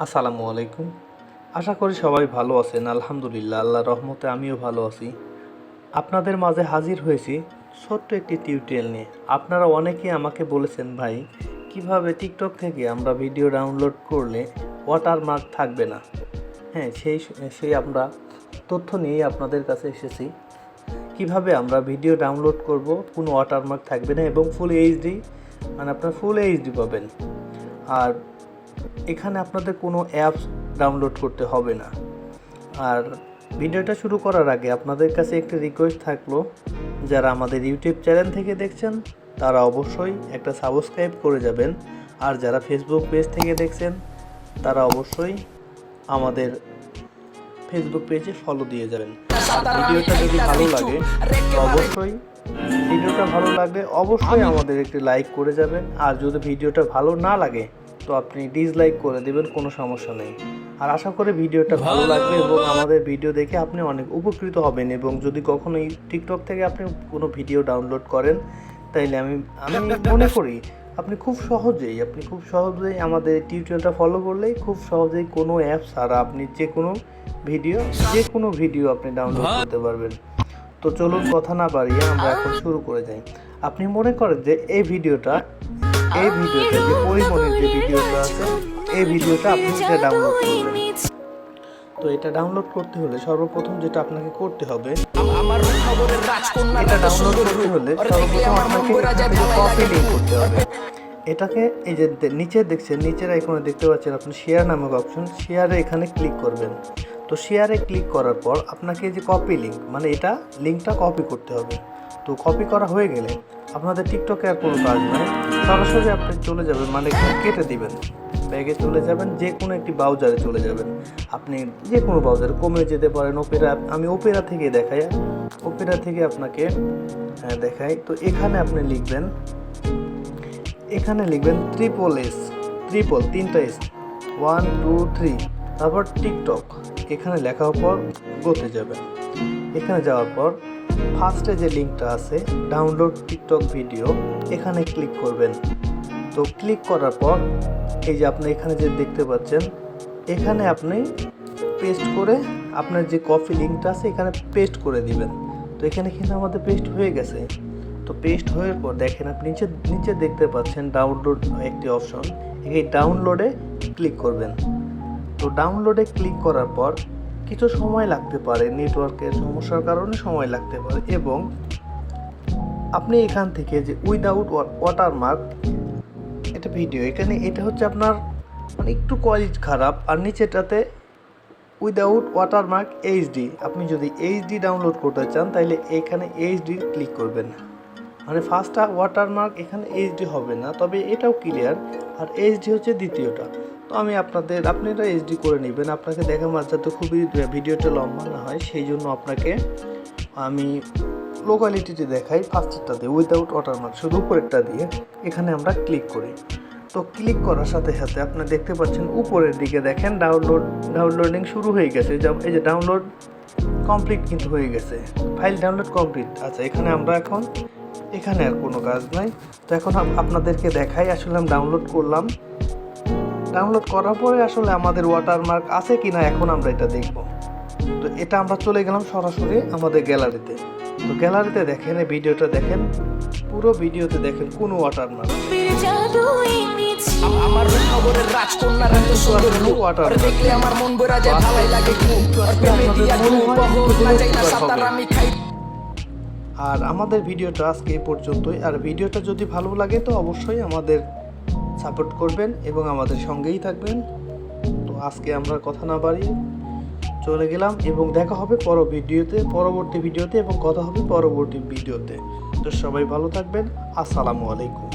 আসসালামু আলাইকুম। আশা করি সবাই ভালো আছেন। আলহামদুলিল্লাহ, আল্লাহর রহমতে আমিও ভালো আছি। আপনাদের মাঝে হাজির হয়েছি ছোট্ট একটি টিউটোরিয়াল নিয়ে। আপনারা অনেকেই আমাকে বলেছেন, ভাই কিভাবে টিকটক থেকে আমরা ভিডিও ডাউনলোড করলে ওয়াটারমার্ক থাকবে না। হ্যাঁ, সেই আমরা তথ্য নিয়েই আপনাদের কাছে এসেছি। কিভাবে আমরা ভিডিও ডাউনলোড করব, কোনো ওয়াটারমার্ক থাকবে না এবং ফুল এইচডি, মানে আপনার ফুল এইচডি পাবেন। আর এখানে আপনাদের কোনো অ্যাপস ডাউনলোড করতে হবে না। আর ভিডিওটা শুরু করার আগে আপনাদের কাছে একটি রিকোয়েস্ট থাকলো, যারা আমাদের ইউটিউব চ্যানেল থেকে দেখছেন তারা অবশ্যই একটা সাবস্ক্রাইব করে যাবেন। আর যারা ফেসবুক পেজ থেকে দেখছেন তারা অবশ্যই আমাদের ফেসবুক পেজে ফলো দিয়ে যাবেন। ভিডিওটা যদি ভালো লাগে অবশ্যই আমাদের একটি লাইক করে যাবেন। আর যদি ভিডিওটা ভালো না লাগে তো আপনি ডিসলাইক করে দেবেন, কোনো সমস্যা নেই। আর আশা করি ভিডিওটা ভালো লাগবে এবং আমাদের ভিডিও দেখে আপনি অনেক উপকৃত হবেন। এবং যদি কখনো এই টিকটক থেকে আপনি কোনো ভিডিও ডাউনলোড করেন তাইলে আমি মনে করি আপনি খুব সহজেই আমাদের টিউটোরিয়ালটা ফলো করলেই খুব সহজেই কোনো অ্যাপ ছাড়া আপনি যে কোনো ভিডিও আপনি ডাউনলোড করতে পারবেন। তো চলুন কথা না বাড়িয়ে আমরা এখন শুরু করে যাই। আপনি মনে করেন যে এই ভিডিওটা যে পরিমণের যে ভিডিওটা আছে, এই ভিডিওটা আপনি এটা ডাউনলোড করবেন। তো এটা ডাউনলোড করতে হলে সর্বপ্রথম যেটা আপনাকে করতে হবে, কপি লিংক করতে হবে। এটাকে এই যে নিচে দেখছেন, নিচের আইকনে দেখতে পাচ্ছেন আপনি শেয়ার নামক অপশন, শেয়ারে এখানে ক্লিক করবেন। তো শেয়ারে ক্লিক করার পর আপনাকে যে কপি লিংক, মানে এটা লিঙ্কটা কপি করতে হবে। তো কপি করা হয়ে গেলে আপনাদের টিকটকে আর কোনো কাজ নয়, সরাসরি আপনি চলে যাবেন, মানে কেটে দিবেন, ব্যাগে চলে যাবেন, যে কোনো একটি ব্রাউজারে চলে যাবেন। আপনি যে কোনো ব্রাউজারে কমে যেতে পারেন, আমি ওপেরা থেকে দেখাই, ওপেরা থেকে আপনাকে দেখাই। তো এখানে আপনি লিখবেন তিনটা এস, 1 2 3, তারপর টিকটক। এখানে লেখার পর গোতে যাবেন। এখানে যাওয়ার পর ফার্স্টে যে লিঙ্কটা আছে ডাউনলোড টিকটক ভিডিও, এখানে ক্লিক করবেন। তো ক্লিক করার পর এই যে আপনি এখানে যে দেখতে পাচ্ছেন, এখানে আপনি পেস্ট করে আপনার যে কপি লিঙ্কটা আছে এখানে পেস্ট করে দিবেন। তো এখানে কিন্তু আমাদের পেস্ট হয়ে গেছে। তো পেস্ট হওয়ার পর দেখেন আপনি নিচে দেখতে পাচ্ছেন ডাউনলোড একটি অপশন, এই ডাউনলোডে ক্লিক করবেন। তো ডাউনলোডে ক্লিক করার পর কিছু সময় লাগতে পারে, নেটওয়ার্কের সমস্যার কারণে সময় লাগতে পারে। এবং আপনি এখান থেকে যে উইদাউট ওয়াটারমার্ক এটা ভিডিও, এটা হচ্ছে আপনার মানে একটু কোয়ালিটি খারাপ। আর নিচেটাতে উইদাউট ওয়াটারমার্ক এইচডি, আপনি যদি এইচডি ডাউনলোড করতে চান তাহলে এখানে এইচডি ক্লিক করবেন। মানে ফার্স্টটা ওয়াটারমার্ক, এখানে এইচডি হবে না, তবে এটাও ক্লিয়ার। আর এইচডি হচ্ছে দ্বিতীয়টা। তো আপনারা এইচডি করে নেবেন। আপনাকে দেখা যাতে খুবই ভিডিওটা লম্বা না হয়, সেই জন্য আপনাকে আমি লো কোয়ালিটিতে দেখাই। ফার্স্টটাতে উইদাউট ওয়াটারমার্ক শুধু উপরেরটা দিয়ে এখানে আমরা ক্লিক করি। তো ক্লিক করার সাথে সাথে আপনি দেখতে পাচ্ছেন উপরের দিকে দেখেন ডাউনলোডিং শুরু হয়ে গেছে। এই যে ডাউনলোড কমপ্লিট কিন্তু হয়ে গেছে, ফাইল ডাউনলোড কমপ্লিট। আচ্ছা, এখানে আর কোনো কাজ নাই। তো এখন আপনাদেরকে দেখাই আসলে আমি ডাউনলোড করলাম। ডাউনলোড করার পরে আসলে আমাদের ওয়াটারমার্ক আছে কিনা এখন আমরা এটা দেখব। তো এটা আমরা চলে গেলাম সরাসরি আমাদের গ্যালারিতে। তো গ্যালারিতে দেখেন, এই ভিডিওটা দেখেন, পুরো ভিডিওতে দেখেন কোনো ওয়াটারমার্ক। আর আমাদের ভিডিওটা আজকে এই পর্যন্তই। আর ভিডিওটা যদি ভালো লাগে তো অবশ্যই আমাদের সাপোর্ট করবেন এবং আমাদের সঙ্গেই থাকবেন। তো আজকে আমরা কথা না বাড়িয়ে চলে গেলাম এবং দেখা হবে পরবর্তী ভিডিওতে এবং কথা হবে পরবর্তী ভিডিওতে। তো সবাই ভালো থাকবেন। আসসালামু আলাইকুম।